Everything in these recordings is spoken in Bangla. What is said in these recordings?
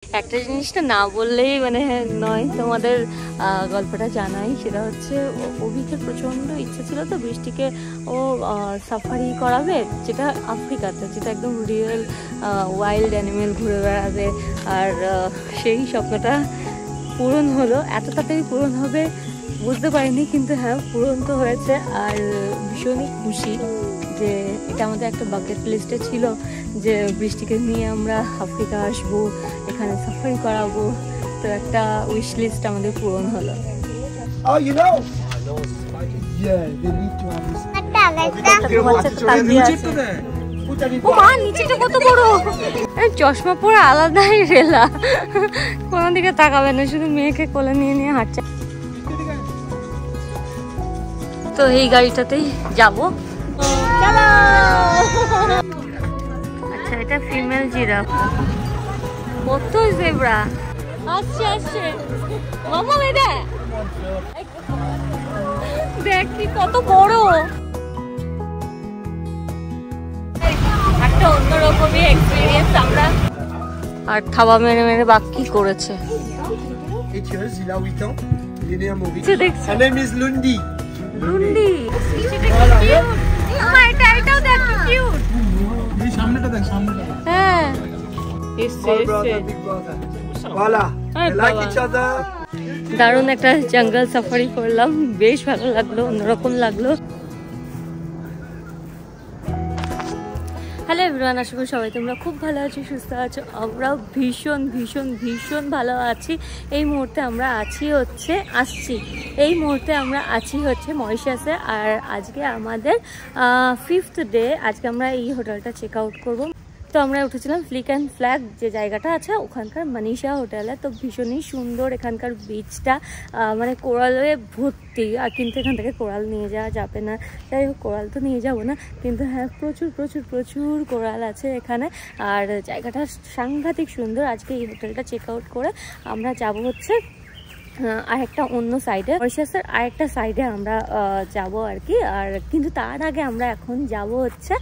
একটা জিনিসটা না বললেই মানে নয়, তোমাদের গল্পটা জানাই। সেটা হচ্ছে অভিকের প্রচণ্ড ইচ্ছে ছিল তো বৃষ্টিকে ও সাফারি করাবে, যেটা আফ্রিকাতে, যেটা একদম রিয়েল ওয়াইল্ড অ্যানিমেল ঘুরে বেড়াবে। আর সেই স্বপ্নটা পূরণ হলো। এত তাড়াতাড়ি পূরণ হবে বুঝতে পারিনি, কিন্তু হ্যাঁ পূরণ তো হয়েছে। আর ভীষণই খুশি যে এটা আমাদের একটা বাকেট লিস্টে ছিল যে বৃষ্টিকে নিয়ে আমরা আফ্রিকা আসবো, এখানে সাফারি করাবো। তো একটা উইশ লিস্ট আমাদের পূরণ হলো। নিচেটা কত বড়, চশমা পরে আলাদাই রেলা, কোনো দিকে তাকাবে না, শুধু মেয়েকে কোলে নিয়ে নিয়ে হাঁটছে। তো এই গাড়িটাতেই যাবো। আচ্ছা, এটা ফিমেল জিরাফ। কত জেব্রা আসছে আসছে, মামা এটা দেখ কি কত বড়। একটা অন্যরকমই এক্সপেরিয়েন্স আমরা। আর থাবা মেরে মেরে বাকি করেছে। Her name is Lundi. লুন্ডি, এটাও দেখ কি কিউট। এই সামনেটা দেখ, সামনেটা। হ্যাঁ, Voila. They like each other. দারুণ একটা জঙ্গল সাফারি করলাম, বেশ ভালো লাগলো, অন্যরকম লাগলো। হ্যালো এভরিওয়ান, আশা করি সবাই তোমরা খুব ভালো আছো, সুস্থ আছো। আমরাও ভীষণ ভীষণ ভীষণ ভালো আছি। এই মুহূর্তে আমরা আছি হচ্ছে মরিশাসে। আর আজকে আমাদের 5th ডে। আজকে আমরা এই হোটেলটা চেক আউট করবো। তো আমরা উঠেছিলাম ফ্লিক অ্যান্ড ফ্ল্যাগ যে জায়গাটা আছে ওখানকার মানিশা হোটেলে। তো ভীষণই সুন্দর এখানকার বিচটা, মানে কোরালে ভর্তি। আর কিন্তু এখান থেকে কোরাল নিয়ে যাওয়া যাবে না, যাই হোক কোরাল তো নিয়ে যাবো না, কিন্তু হ্যাঁ প্রচুর প্রচুর প্রচুর কোরাল আছে এখানে। আর জায়গাটা সাংঘাতিক সুন্দর। আজকে এই হোটেলটা চেক আউট করে আমরা যাব হচ্ছে আরেকটা অন্য সাইডে, মরিশাসের আরেকটা সাইডে আমরা যাব আর কি। আর কিন্তু তার আগে আমরা এখন যাব হচ্ছে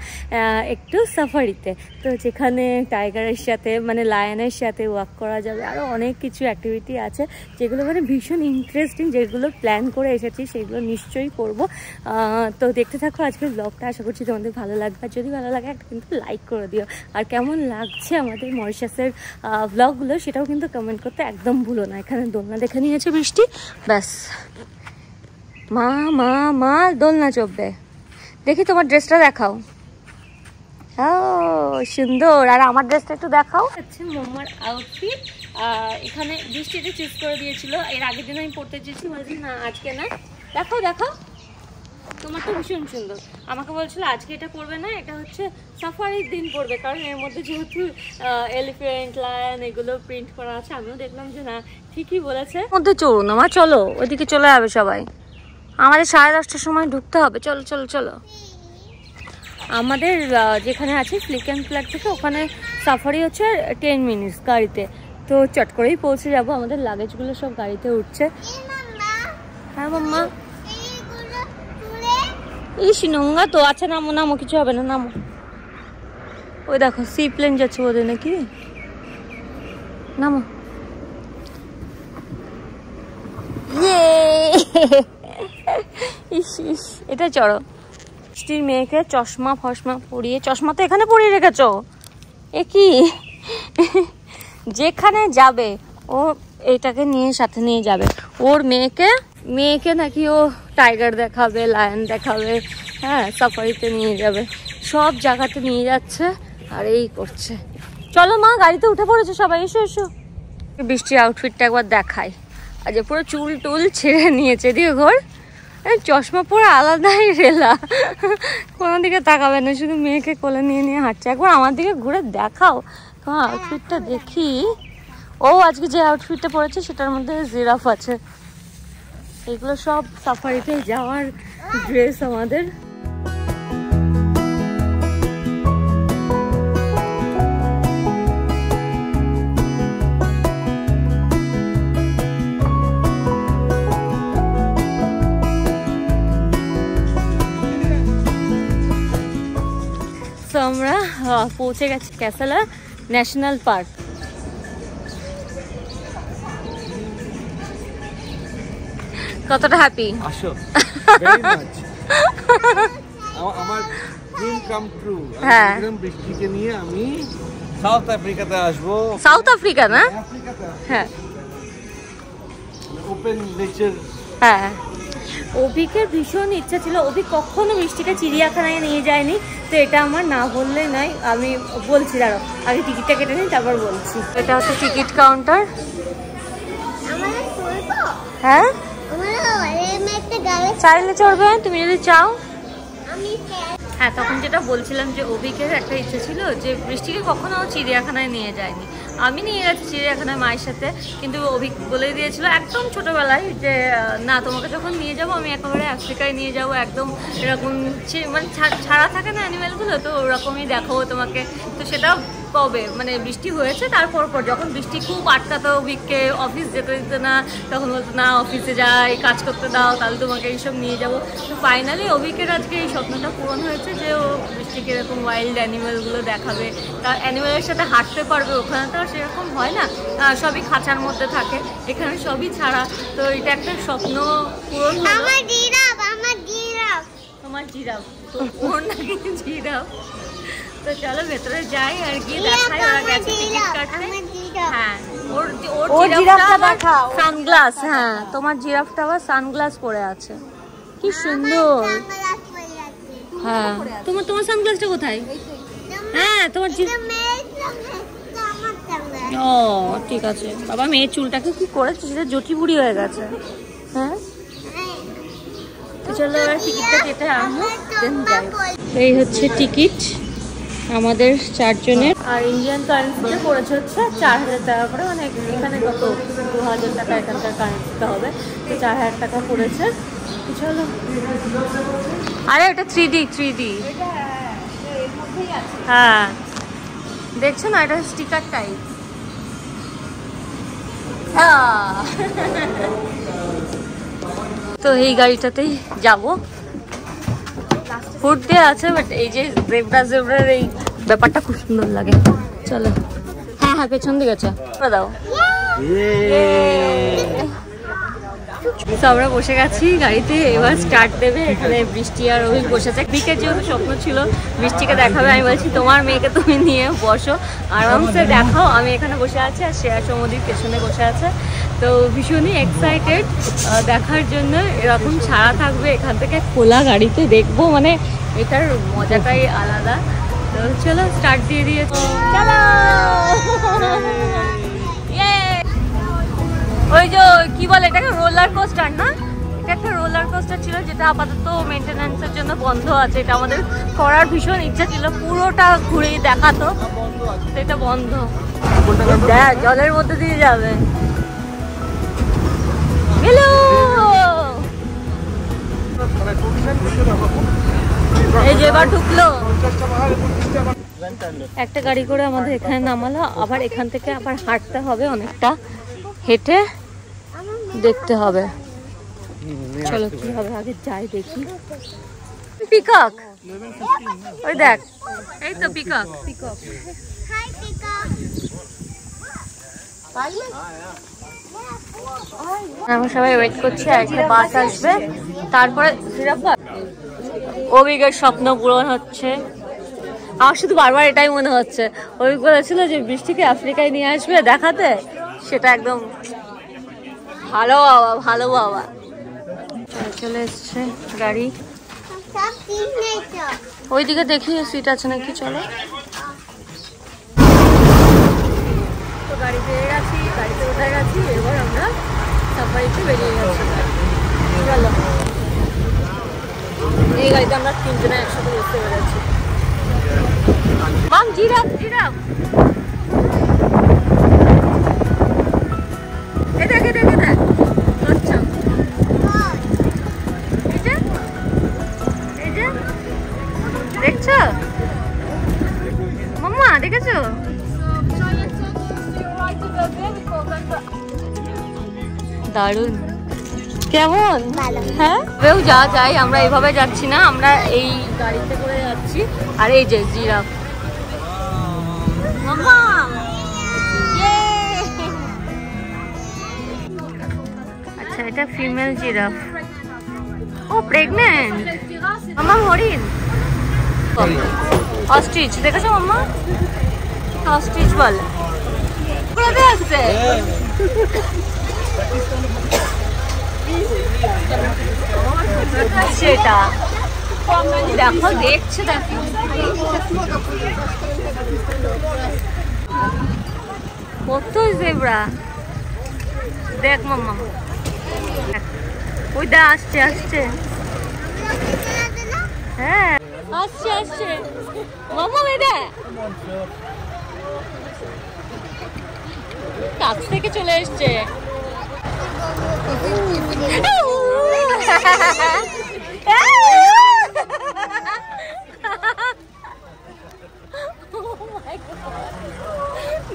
একটু সাফারিতে। তো যেখানে টাইগারের সাথে মানে লায়নের সাথে ওয়াক করা যাবে, আরও অনেক কিছু অ্যাক্টিভিটি আছে যেগুলো মানে ভীষণ ইন্টারেস্টিং, যেগুলো প্ল্যান করে এসেছি সেগুলো নিশ্চয়ই করব। তো দেখতে থাকো আজকের ব্লগটা, আশা করছি তোমাদের ভালো লাগবে। আর যদি ভালো লাগে একটা কিন্তু লাইক করে দিও। আর কেমন লাগছে আমাদের মরিশাসের ব্লগগুলো সেটাও কিন্তু কমেন্ট করতে একদম ভুলো না। এখানে দোলনা দেখে নিয়েছে বৃষ্টি, ব্যাস মা মা মা দোলনা চড়বে। দেখি তোমার ড্রেসটা দেখাও, সুন্দর। আর আমার ড্রেসটা একটু দেখাও। হচ্ছে মোমার আউটফিট। এখানে বৃষ্টিটা চুজ করে দিয়েছিল, এর আগের দিন আমি পড়তে চেয়েছি, বলছি না আজকে না। দেখাও দেখাও, তোমার তো ভীষণ সুন্দর। আমাকে বলছিল আজকে এটা পরবে না, এটা হচ্ছে সাফারির দিন পরবে, কারণ এর মধ্যে যেহেতু এলিফ্যান্ট লায়ন এগুলো প্রিন্ট করা আছে। আমিও দেখলাম যে না ঠিকই বলেছে। মধ্যে চড়ুন আমার, চলো ওইদিকে চলে যাবে সবাই, আমাদের 10:30টার সময় ঢুকতে হবে। চলো চলো চলো। আমাদের যেখানে আছে ফ্লিক অ্যান্ড ফ্ল্যাগ থেকে ওখানে সাফারি হচ্ছে 10 মিনিটস গাড়িতে। তো চট করেই পৌঁছে যাব। আমাদের লাগেজগুলো সব গাড়িতে উঠছে। হ্যাঁ মাম্মা, ইস নোংরা তো। আচ্ছা নামো নামো, কিছু হবে না, নামো। ওই দেখো সি প্লেন যাচ্ছে বোধহয় নাকি, নামো। ইস ইস, এটা চড়ো। বৃষ্টির মেয়েকে চশমা ফশমা পরিয়ে, চশমা তো এখানে পরিয়ে রেখেছ, এ কি? যেখানে যাবে ও এটাকে নিয়ে সাথে নিয়ে যাবে। ওর মেয়েকে নাকি ও টাইগার দেখাবে, লায়ন দেখাবে, হ্যাঁ সাফারিতে নিয়ে যাবে, সব জায়গাতে নিয়ে যাচ্ছে আর এই করছে। চলো মা, গাড়িতে উঠে পড়েছে সবাই, এসো এসো। বৃষ্টির আউটফিটটা একবার দেখাই। আর যে পুরো চুল টুল ছেড়ে নিয়েছে, দিয়ে ঘর চশমা পরে আলাদাই রেলা, কোনো দিকে তাকাবে না, শুধু মেয়েকে কোলে নিয়ে নিয়ে হাঁটছে। একবার আমার দিকে ঘুরে দেখাও তোমার আউটফিটটা দেখি। ও আজকে যে আউটফিটটা পরেছে সেটার মধ্যে জিরাফ আছে। এগুলো সব সাফারিতে যাওয়ার ড্রেস আমাদের। তো আমরা পৌঁছে গেছি ক্যাসালা ন্যাশনাল পার্ক। কতটা হ্যাপি? আসো ভেরি মাচ। আমার ড্রিম কাম ট্রু। হ্যাঁ, বৃষ্টিকে নিয়ে আমি সাউথ আফ্রিকাতে আসবো। সাউথ আফ্রিকা না? হ্যাঁ, ওপেন নেচার। হ্যাঁ, অভিকের ভীষণ ইচ্ছা ছিল। অভিক কখনো বৃষ্টিকে চিড়িয়াখানায় নিয়ে যায়নি, তো এটা আমার না বললে নয়। আমি বলছি, দাঁড়াও আগে টিকিটটা কেটে নিই তারপর বলছি। এটা হচ্ছে টিকিট কাউন্টার। হ্যাঁ, চাইলে চড়বে তুমি যদি চাও। হ্যাঁ, তখন যেটা বলছিলাম যে অভিকের একটা ইচ্ছে ছিল যে বৃষ্টিকে কখনো চিড়িয়াখানায় নিয়ে যায়নি। আমি নিয়ে গেছি চিড়িয়াখানায় মায়ের সাথে, কিন্তু অভিক বলে দিয়েছিল একদম ছোটোবেলায় যে না, তোমাকে যখন নিয়ে যাবো আমি একেবারে আফ্রিকায় নিয়ে যাবো, একদম এরকম মানে ছাড়া থাকে না অ্যানিমেলগুলো, তো ওরকমই দেখাবো তোমাকে। তো সেটা কবে মানে বৃষ্টি হয়েছে তারপর যখন বৃষ্টি খুব আটকাতো, অভিককে অফিস যেতে দিত না, তখন বলতো না অফিসে যাই, কাজ করতে দাও, তাহলে তোমাকে এইসব নিয়ে যাবো। তো ফাইনালি অভিকের আজকে এই স্বপ্নটা পূরণ হয়েছে যে ও বৃষ্টিকে এরকম ওয়াইল্ড অ্যানিমেলগুলো দেখাবে, তার অ্যানিমেলের সাথে হাঁটতে পারবে। ওখানে তো সেরকম হয় না, সবই খাঁচার মধ্যে থাকে, এখানে সবই ছাড়া। তো এটা একটা স্বপ্ন পূরণ হলো। তোমার জিরাফ তো ওর নাকি জিরাফ। তো চলো ভেতরে যাই আর গিয়ে দেখাই ওরা গেছে টিকিট কাটতে। হ্যাঁ, ওর জিরাফটা দেখাও, সানগ্লাস। হ্যাঁ, তোমার জিরাফটা আবার সানগ্লাস পরে আছে, কি সুন্দর। হ্যাঁ, তোমার সানগ্লাসটা কোথায়? হ্যাঁ, তোমার ও ঠিক আছে। বাবা মেয়ের চুলটাকে কি করেছে, সেটা জটি বুড়ি হয়ে গেছে। হ্যাঁ, চলো এবার টিকিটটা কেটে আনবো, দেন যাই। এই হচ্ছে টিকিট আমাদের 4 জনের, আর ইন্ডিয়ান কারেন্সিতে পড়েছে হচ্ছে 4000 টাকা করে, মানে এখানে কত 2000 টাকা এখানকার কারেন্সিতে হবে, তো 4000 টাকা পড়েছে। চলো, আরে এটা 3D। হ্যাঁ, দেখছো না, এটা স্টিকার টাইপ। তো এই গাড়িটাতেই যাবো। ফুট দিয়ে আছে, বাট এই যে জেব্রার এই ব্যাপারটা খুব সুন্দর লাগে। চলো, হ্যাঁ পেছন দিকে দাও। আমরা বসে গেছি গাড়িতে, এবার স্টার্ট দেবে। এখানে বৃষ্টি আর অভিক বসেছে। দিকে যেহেতু স্বপ্ন ছিল বৃষ্টিকে দেখাবে, আমি বলছি তোমার মেয়েকে তুমি নিয়ে বসো, আরামসে দেখাও, আমি এখানে বসে আছি আর শ্রেয়া সমুদ্রের পেছনে বসে আছে। তো ভীষণই এক্সাইটেড দেখার জন্য। এরকম ছাড়া থাকবে, এখান থেকে খোলা গাড়িতে দেখবো, মানে এটার মজাটাই আলাদা। তো চলো স্টার্ট দিয়ে দিয়েছি, চলো। ওই যে কি বলে এটাকে, রোলার কোস্টার না? এটা একটা রোলার কোস্টার ছিল যেটা আপাতত মেনটেন্যান্সের জন্য বন্ধ আছে। এটা আমাদের করার ভীষণ ইচ্ছা ছিল, পুরোটা ঘুরে দেখাতো, এটা বন্ধ। দেখ জলের মধ্যে দিয়ে যাবে। হ্যালো, এই যে এবার ঢুকলো। একটা গাড়ি করে আমাদের এখানে নামালো, আবার এখান থেকে আবার হাঁটতে হবে অনেকটা, হেঁটে দেখতে হবে। চলো কি হবে, আগে যাই দেখি। পিকক, ওই দেখ, এই তো পিকক। আমরা সবাই ওয়েট করছি, আর একটা বাস আসবে, তারপরে অভিজ্ঞের স্বপ্ন পূরণ হচ্ছে। আমার শুধু বারবার এটাই মনে হচ্ছে, অভিজ্ঞ বলেছিল যে বৃষ্টিকে আফ্রিকায় নিয়ে আসবে দেখাতে, সেটা একদম ভালো বাবা, ভালো বাবা। চলে এসছে গাড়ি, ওইদিকে দেখি সিট আছে নাকি। চলো, তো গাড়ি পেয়ে গেছি, গাড়িতে উঠে গেছি, এবার আমরা সাফারিতে বেরিয়ে গেছি। চলো, এই গাড়িতে আমরা 3 জনে একসাথে বসতে পেরেছি। মাম জিরাফ, জিরাফ দেখে দেখে দেখ। আচ্ছা, এই যে দেখছো মাম্মা, দেখেছো? দারুণ, কেমন? হ্যাঁ, যা যাই, আমরা এইভাবে যাচ্ছি না, আমরা এই গাড়িতে করে যাচ্ছি। আর এই যে জিরাফ, আচ্ছা এটা ফিমেল জিরাফ। ও প্রেগন্যান্ট। মাম্মা হরিণ, অস্ট্রিচ দেখেছো মাম্মা? অস্ট্রিচ বলে কোথাতে আসছে? সেটা দেখো, দেখছে, দেখো কত জেব্রা। দেখ মাম্মা, ওই দা আসছে, আসছে, হ্যাঁ আসছে, আসছে মাম্মা, ওই দা কাছ থেকে চলে এসছে।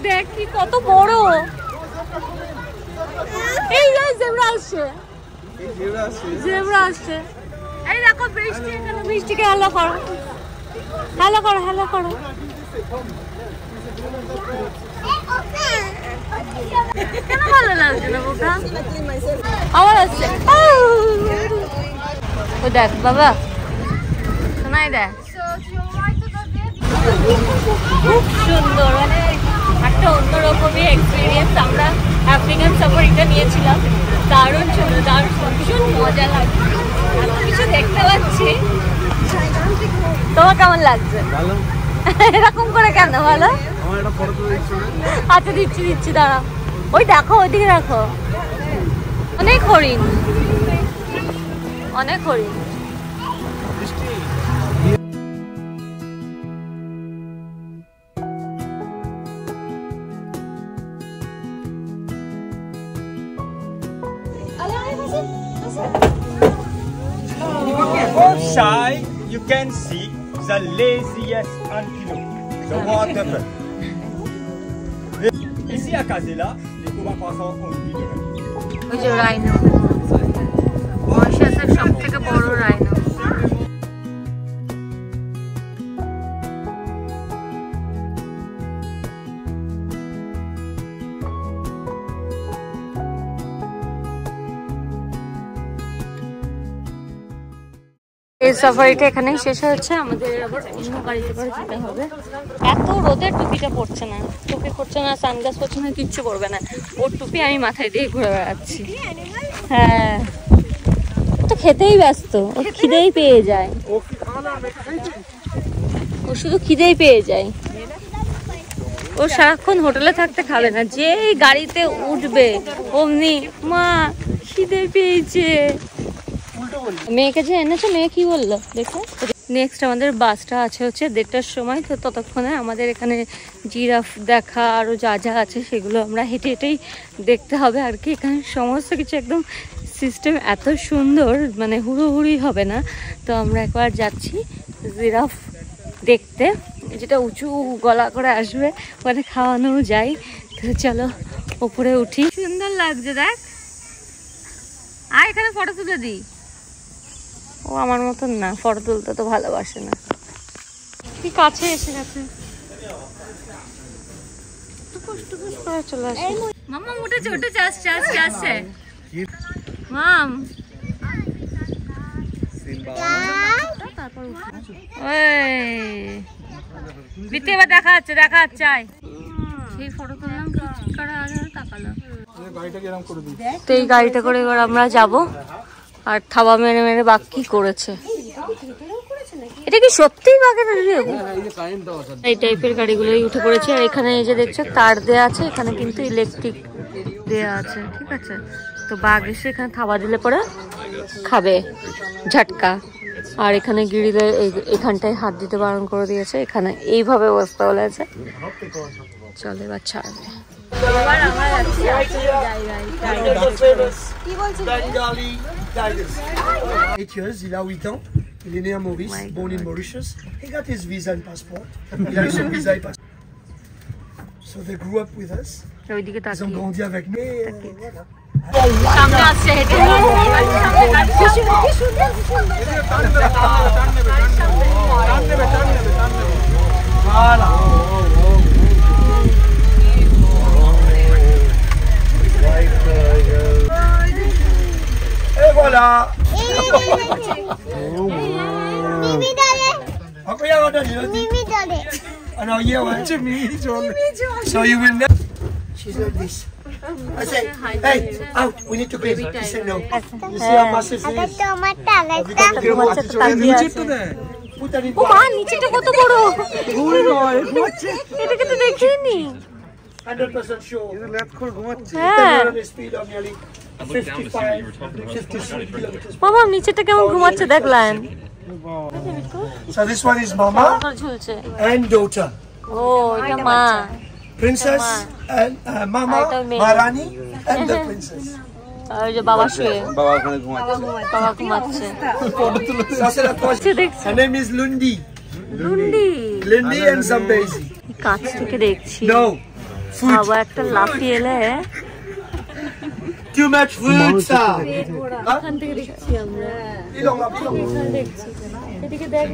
দেখ কি কত বড়। এই জেব্রা আসছে, জেব্রা আসছে। এই দেখো বৃষ্টি, এখানে বৃষ্টিকে হ্যালো করো, হ্যালো করো, হ্যালো করো। কেন ভালো লাগছে না বোকা? আবার আসছে। ও দেখ বাবা, শোনাই দেখ, খুব সুন্দর, মানে একটা অন্যরকমই এক্সপিরিয়েন্স। আমরা আফ্রিকান সাফারিটা নিয়েছিলাম, দারুণ ছিল, দারুণ, ভীষণ মজা লাগছে, এত কিছু দেখতে পাচ্ছি। তোমার কেমন লাগছে? এরকম করে কেন ভালো? আচ্ছা দিচ্ছি, দিচ্ছি, দাঁড়াও। ওই দেখো, ওইদিকে দেখো, অনেক হরিণ, অনেক হরিণ। Shy, you can see the laziest antelope, the water bird. Ici à Kazela, les combats passants ont une vie. ওই যে রাইনো, মরিশাসের সব থেকে বড় রাইনো। এই সাফারিটা এখানেই শেষ হচ্ছে, আমাদের আবার অন্য গাড়িতে করে যেতে হবে। এত রোদের টুপিটা পড়ছে না, টুপি পড়ছে না, সানগ্লাস পড়ছে না, কিচ্ছু পড়বে না। ওর টুপি আমি মাথায় দিয়ে ঘুরে বেড়াচ্ছি। হ্যাঁ, তো খেতেই ব্যস্ত, ও খিদেই পেয়ে যায়, ও শুধু খিদেই পেয়ে যায়। ও সারাক্ষণ হোটেলে থাকতে খাবে না, যেই গাড়িতে উঠবে অমনি মা খিদে পেয়েছে। মেয়েকে যে এনেছো, মেয়ে কি বললো দেখো। নেক্সট আমাদের বাসটা আছে হচ্ছে 1:30টার সময়, তো ততক্ষণে আমাদের এখানে জিরাফ দেখা আরও যা যা আছে সেগুলো আমরা হেঁটে হেঁটেই দেখতে হবে আর কি। এখানে সমস্ত কিছু একদম সিস্টেম এত সুন্দর, মানে হুড়োহুড়ি হবে না। তো আমরা একবার যাচ্ছি জিরাফ দেখতে, যেটা উঁচু গলা করে আসবে, ওখানে খাওয়ানো যায়। তো চলো ওপরে উঠি, সুন্দর লাগছে দেখ। আর এখানে ফটো তুলে দিই। ও আমার মতন না, ফটো তুলতে তো ভালোবাসে না। কি কাছে এসে গেছে, টুকুস করে চলে আসে। মাম্মা উঠেছে, উঠেছে, আসছে, আসছে, আসছে মাম। বিতে এবার দেখা যাচ্ছে, দেখা যাচ্ছে। সেই ফটো তুললাম, তাকালো। তো এই গাড়িটা করে এবার আমরা যাবো। আর থাবা মেরে মেরে বাঘ কি করেছে, এটা কি সত্যিই বাঘের? এই টাইপের গাড়িগুলোই উঠে পড়েছে। আর এখানে এই যে দেখছো তার দেয়া আছে, এখানে কিন্তু ইলেকট্রিক দেয়া আছে, ঠিক আছে। তো বাঘ এসে এখানে থাবা দিলে পরে খাবে ঝাটকা। আর এখানে গিরিলে এখানটায় হাত দিতে বারণ করে দিয়েছে, এখানে এইভাবে অবস্থা বলেছে। চলে এবার ছাড়বে। এবার আমরা যাচ্ছি Eight years, il a 8 ans. Il est né à Maurice, born in Mauritius. He got his visa and passport. Il a eu son visa et passeport. So they grew up with us. Ils ont grandi avec nous. সামনে আসছে হেঁটে। voyez, ouais. So you will know. She's like this. I say, hey, out, we need to clean. She said no. You see how massive it is? Put that in. ও মা নিচেটা কত বড় ভুল নয় এটাকে তো দেখিনি 100% sure. হ্যাঁ The speed of nearly 53 kilometers. বাবা নিচেটা কেমন ঘুমাচ্ছে দেখলেন So this one is mama ঝুলছে and daughter. ও এটা মা Princess and mama, Maharani and the princess. আর যে বাবা শুয়ে বাবা ওখানে ঘুমাচ্ছে বাবা ঘুমাচ্ছে Ça c'est la troisième. Her name is Lundi. লুন্ডি Lundi and Zambezi. কাছ থেকে দেখছি No. Food. আবার একটা লাফি এলে Too much food, sir. এখান থেকে দেখছি আমরা দেখছি এদিকে দেখ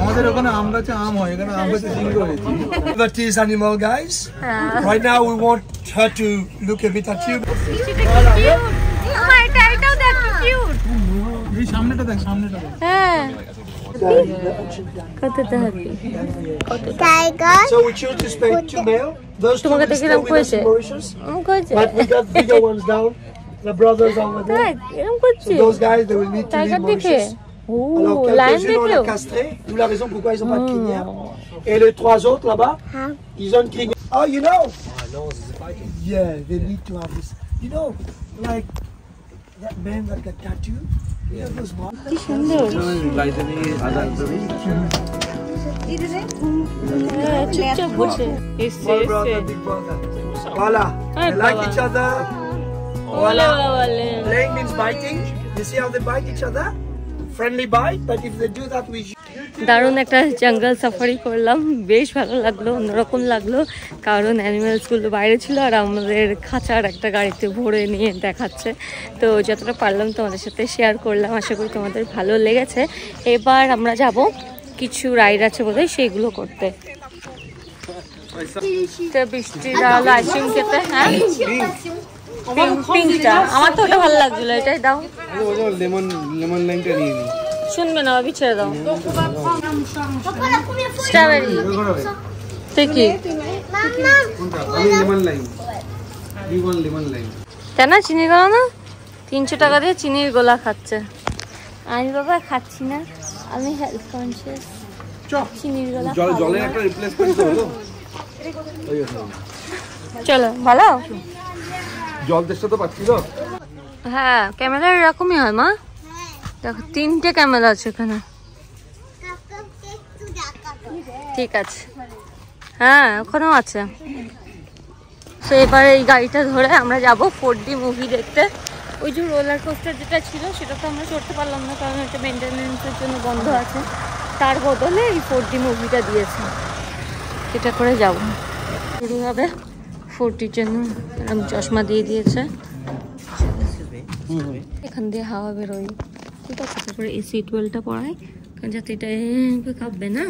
আমাদের ওখানে আম গাছে আম হয় এখানে আম গাছে সিঙ্গ হয়েছে But this animal, guys. Right now we want her to look a bit at you. এটাও দেখ কিউট এই সামনেটা দেখ সামনেটা দেখ হ্যাঁ কতটা happy So we choose to spend 2 male. Those two তোমাকে will দেখে stay এরকম with us করেছে in Mauritius. করেছে But we got bigger ones down. The brothers are over তাই there. এরকম করছে So those guys, they will need to leave tiger দেখে Mauritius. ও Alors লাইন quelques-uns on দেখলো l'a castré, d'où la raison pourquoi ils n'ont pas de crinière. Et les 3 autres là-bas, ils ont une crinière. Oh, you know? Yeah, they need to have this. You know, like that man that got tattooed. Yeah, those marks. কি সুন্দর হ্যাঁ, চুপচাপ বসে এসছে Small brother, big brother. Voila. They like Baba. each other. বলে বলে Playing means biting. You see how they bite each other? Friendly bite, but if they do that, we. দারুণ একটা জঙ্গল সাফারি করলাম বেশ ভালো লাগলো অন্যরকম লাগলো কারণ অ্যানিমেলসগুলো বাইরে ছিল আর আমাদের খাঁচার একটা গাড়িতে ভরে নিয়ে দেখাচ্ছে তো যতটা পারলাম তোমাদের সাথে শেয়ার করলাম আশা করি তোমাদের ভালো লেগেছে এবার আমরা যাব কিছু রাইড আছে বোধহয় সেইগুলো করতে তো বৃষ্টির আইসক্রিম খেতে হ্যাঁ পিঙ্কটা আমার তো ওটা ভালো লাগছিল এটাই দাও লেমন লেমন লাইনটা নিয়ে নি শুনবে না ভাবি ছেড়ে দাও স্ট্রবেরি তুই কি আমি লেমন লাইন লেমন লাইন কেন চিনি গোলা না 300 টাকা দিয়ে চিনির গোলা খাচ্ছে আমি বাবা খাচ্ছি না আমি হেলথ কনসিয়াস চিনির গোলা জলের একটা রিপ্লেসমেন্ট করো চলো ভালো জল দেশটা তো পাচ্ছি তো হ্যাঁ ক্যামেরা এরকমই হয় মা দেখো 3টে ক্যামেরা আছে এখানে ঠিক আছে হ্যাঁ ওখানেও আছে তো এবার এই গাড়িটা ধরে আমরা যাব 4D মুভি দেখতে ওই যে রোলার কোস্টার যেটা ছিল সেটা তো আমরা চড়তে পারলাম না কারণ এটা মেনটেন্যান্সের জন্য বন্ধ আছে তার বদলে এই 4D মুভিটা দিয়েছে এটা করে যাব শুরু হবে 4Dর জন্য এরকম চশমা দিয়ে দিয়েছে এখান দিয়ে হাওয়া বেরোয় ঠিক আছে তারপরে এই সিট বেল্টটা পরাই কারণ যাতে এটা কাঁপবে না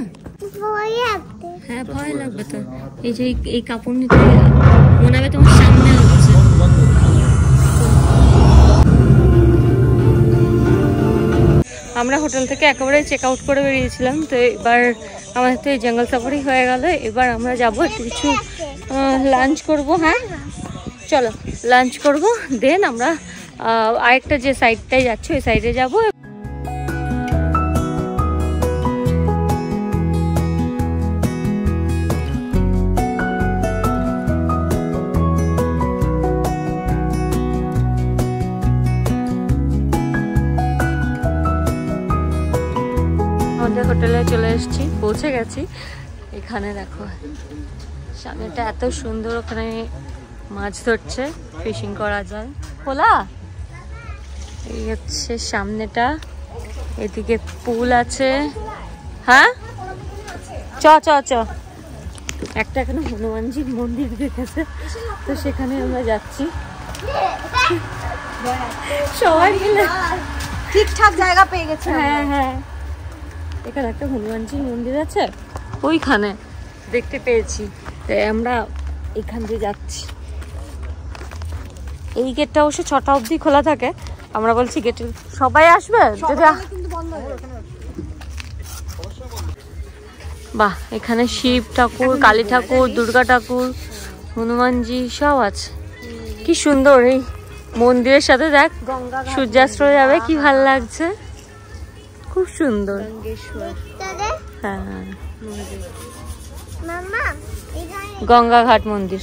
হ্যাঁ ভয় লাগবে তো এই যে এই কাপড় নিতে মনে হবে তোমার সামনে হচ্ছে আমরা হোটেল থেকে একেবারে চেক আউট করে বেরিয়েছিলাম তো এবার আমাদের তো এই জঙ্গল সাফারি হয়ে গেল এবার আমরা যাব একটু কিছু লাঞ্চ করব হ্যাঁ চলো লাঞ্চ করব দেন আমরা আরেকটা যে সাইডটায় যাচ্ছে ওই সাইডে যাবো আমাদের হোটেলে চলে এসেছি পৌঁছে গেছি এখানে দেখো সামনেটা এত সুন্দর ওখানে মাছ ধরছে ফিশিং করা যায় খোলা এই হচ্ছে সামনেটা এদিকে পুল আছে হ্যাঁ চ চ চ একটা এখানে হনুমানজির মন্দির দেখেছে তো সেখানে আমরা যাচ্ছি সবাই মিলে ঠিকঠাক জায়গা পেয়ে গেছে হ্যাঁ হ্যাঁ এখানে একটা হনুমানজির মন্দির আছে ওইখানে দেখতে পেয়েছি তাই আমরা এখান দিয়ে যাচ্ছি এই গেটটা অবশ্য 6টা অবধি খোলা থাকে আমরা বলছি গেটে সবাই আসবে যদি বাহ, এখানে শিব ঠাকুর, কালী ঠাকুর, দুর্গা ঠাকুর, হনুমানজি সব আছে। কি সুন্দর এই মন্দিরের সাথে দেখ সূর্যাস্ত যাবে, কি ভাল লাগছে, খুব সুন্দর। হ্যাঁ, গঙ্গা ঘাট মন্দির।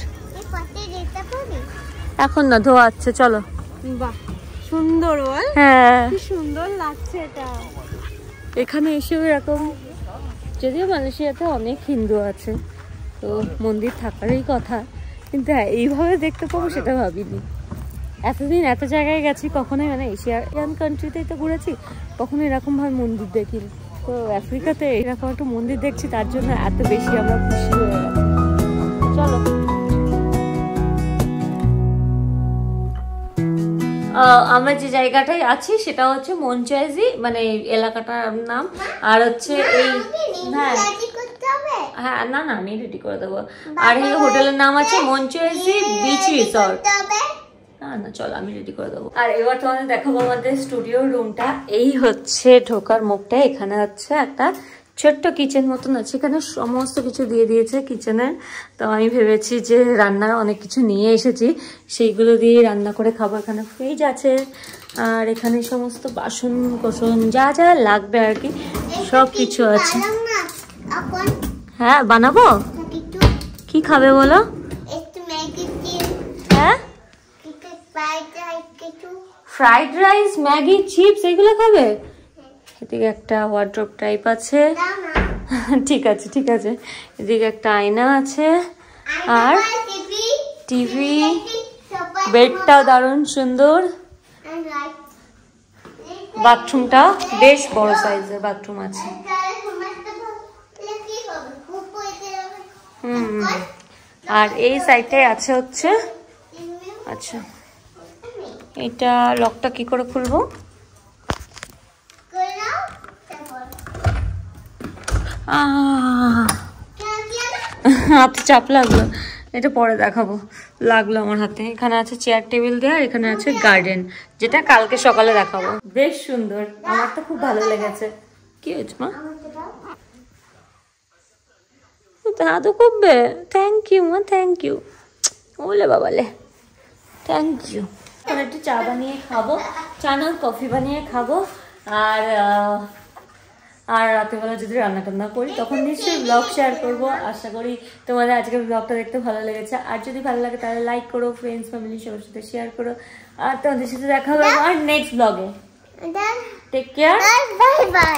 এখন না, ধোয়াচ্ছে, চলো। বাহ সুন্দর বল। হ্যাঁ, কি সুন্দর লাগছে এটা। এখানে এসে এরকম, যদিও মালয়েশিয়াতে অনেক হিন্দু আছে, তো মন্দির থাকারই কথা, কিন্তু এইভাবে দেখতে পাবো সেটা ভাবিনি। এতদিন এত জায়গায় গেছি, কখনোই মানে এশিয়ান কান্ট্রিতেই তো ঘুরেছি, কখনো এরকম ভাবে মন্দির দেখিনি। তো আফ্রিকাতে এরকম একটা মন্দির দেখছি, তার জন্য এত বেশি আমরা খুশি হয়ে গেছি। চলো, আমরা যে জায়গাটায় আছি সেটা হচ্ছে মনচয়েজি, মানে এলাকাটার নাম। আর হচ্ছে এই, হ্যাঁ না না, আমি রেডি করে দেবো। আর এই হোটেলের নাম আছে মনচয়েজি বিচ রিসর্ট। না না, চলো আমি রেডি করে দেবো। আর এবার তোমাদের দেখাবো আমাদের স্টুডিও রুমটা। এই হচ্ছে ঢোকার মুখটা, এখানে হচ্ছে একটা ছোট্ট কিচেন মতন আছে, এখানে সমস্ত কিছু দিয়ে দিয়েছে কিচেনের। তো আমি ভেবেছি যে রান্নার অনেক কিছু নিয়ে এসেছি, সেইগুলো দিয়ে রান্না করে খাবো। এখানে ফ্রিজ আছে, আর এখানে সমস্ত বাসন কোসন যা যা লাগবে আর কি সব কিছু আছে। হ্যাঁ বানাবো। কি খাবে বলো? হ্যাঁ, ফ্রাইড রাইস, ম্যাগি, চিপস এগুলো খাবে? এদিকে একটা ওয়ার্ড্রোব টাইপ আছে, ঠিক আছে ঠিক আছে। এদিকে একটা আয়না আছে, আর টিভি, বেডটাও দারুণ সুন্দর। বাথরুমটা বেশ বড় সাইজের বাথরুম আছে। আর এই সাইডটাই আছে হচ্ছে, আচ্ছা এটা লকটা কি করে খুলবো? হাতে চাপ লাগলো, এটা পরে দেখাবো। লাগলো আমার হাতে। এখানে আছে চেয়ার টেবিল দেওয়া, এখানে আছে গার্ডেন, যেটা কালকে সকালে দেখাবো। বেশ সুন্দর, আমার তো খুব ভালো লেগেছে। কি হয়েছে মা? হাতও করবে? থ্যাংক ইউ মা, থ্যাংক ইউ। ওলে বাবালে, থ্যাংক ইউ। এখন একটু চা বানিয়ে খাবো, চা না কফি বানিয়ে খাবো। আর রাতেবেলা যদি রান্না টান্না করি তখন নিশ্চয়ই ব্লগ শেয়ার করবো। আশা করি তোমাদের আজকের ব্লগটা দেখতে ভালো লেগেছে। আর যদি ভালো লাগে তাহলে লাইক করো, ফ্রেন্ডস ফ্যামিলি সবার সাথে শেয়ার করো। আর তোমাদের সাথে দেখা হবে আমার নেক্সট ব্লগে। Take care, bye by.